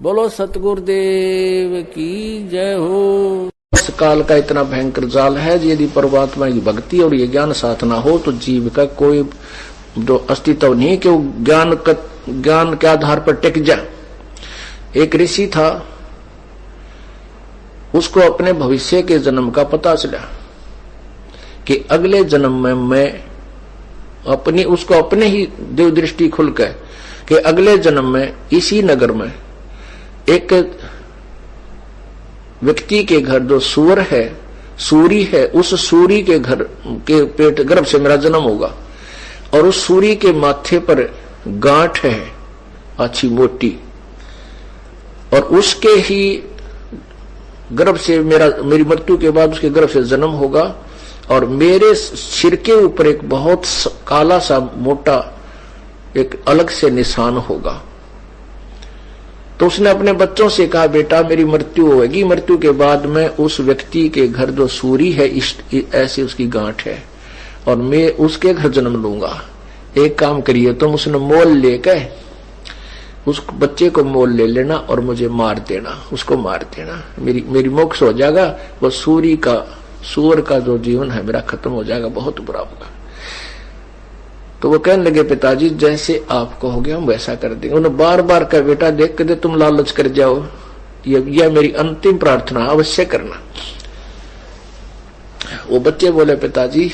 बोलो सतगुरुदेव की जय हो। इस काल का इतना भयंकर जाल है, यदि परमात्मा की भक्ति और ये ज्ञान साथ ना हो तो जीव का कोई जो अस्तित्व नहीं कि वो ज्ञान के आधार पर टिक जाए। एक ऋषि था, उसको अपने भविष्य के जन्म का पता चला कि अगले जन्म में मैं उसको अपने ही देव दृष्टि खुल गए कि अगले जन्म में इसी नगर में एक व्यक्ति के घर जो सूर है, सूरी है, उस सूरी के घर के पेट गर्भ से मेरा जन्म होगा और उस सूरी के माथे पर गांठ है अच्छी मोटी और उसके ही गर्भ से मेरी मृत्यु के बाद उसके गर्भ से जन्म होगा और मेरे सिर के ऊपर एक बहुत काला सा मोटा एक अलग से निशान होगा। तो उसने अपने बच्चों से कहा, बेटा मेरी मृत्यु होगी, मृत्यु के बाद मैं उस व्यक्ति के घर जो सूरी है ऐसी उसकी गांठ है और मैं उसके घर जन्म लूंगा। एक काम करिए तुम, उसने मोल लेकर उस बच्चे को मोल ले लेना और मुझे मार देना, उसको मार देना, मेरी मोक्ष हो जाएगा। वो सूअर का जो जीवन है मेरा खत्म हो जाएगा, बहुत बुरा होगा। तो वो कहने लगे, पिताजी जैसे आप कहोगे हम वैसा कर देंगे। उन्होंने बार बार कहा, बेटा देख के दे तुम लालच कर जाओ, यह मेरी अंतिम प्रार्थना अवश्य करना। वो बच्चे बोले, पिताजी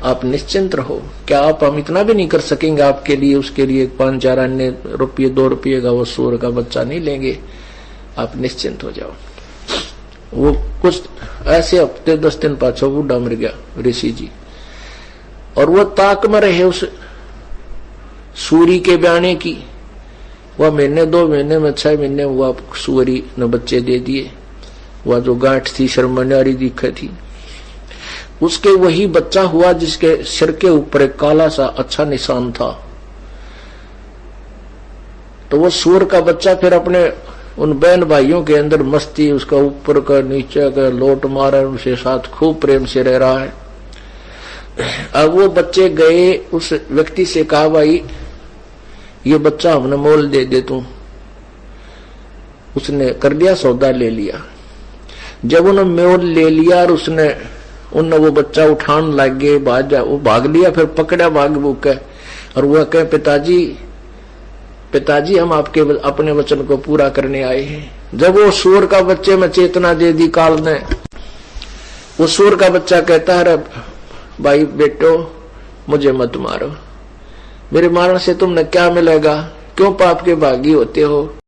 आप निश्चिंत रहो, क्या आप हम इतना भी नहीं कर सकेंगे आपके लिए, उसके लिए 5-4 अन्य रुपये 2 रुपये का वो सूअर का बच्चा नहीं लेंगे, आप निश्चिंत हो जाओ। वो कुछ ऐसे हफ्ते 10 दिन पाछो बूढ़ा मर गया ऋषि जी और वो ताक में रहे उस सूरी के ब्याने की। वह महीने 2 महीने में 6 महीने हुआ सूरी ने बच्चे दे दिए। वह जो गांठ थी शर्मन्यारी दिखे थी, उसके वही बच्चा हुआ जिसके सिर के ऊपर एक काला सा अच्छा निशान था। तो वो सूर का बच्चा फिर अपने उन बहन भाइयों के अंदर मस्ती, उसका ऊपर का नीचे का लोट मारा, उनसे साथ खूब प्रेम से रह रहा है। अब वो बच्चे गए उस व्यक्ति से कहा, भाई ये बच्चा हमने मोल दे दे तू। उसने कर लिया, सौदा ले लिया। जब उन्होंने मोल ले लिया और उनने वो बच्चा उठान लग गए, वो भाग लिया, फिर पकड़ा भाग भूख और वह कहे, पिताजी हम आपके अपने वचन को पूरा करने आए हैं। जब वो सूअर का बच्चे में चेतना दे दी काल ने, वो सूअर का बच्चा कहता है, भाई बेटो मुझे मत मारो, मेरे मारने से तुमने क्या मिलेगा, क्यों पाप के भागी होते हो।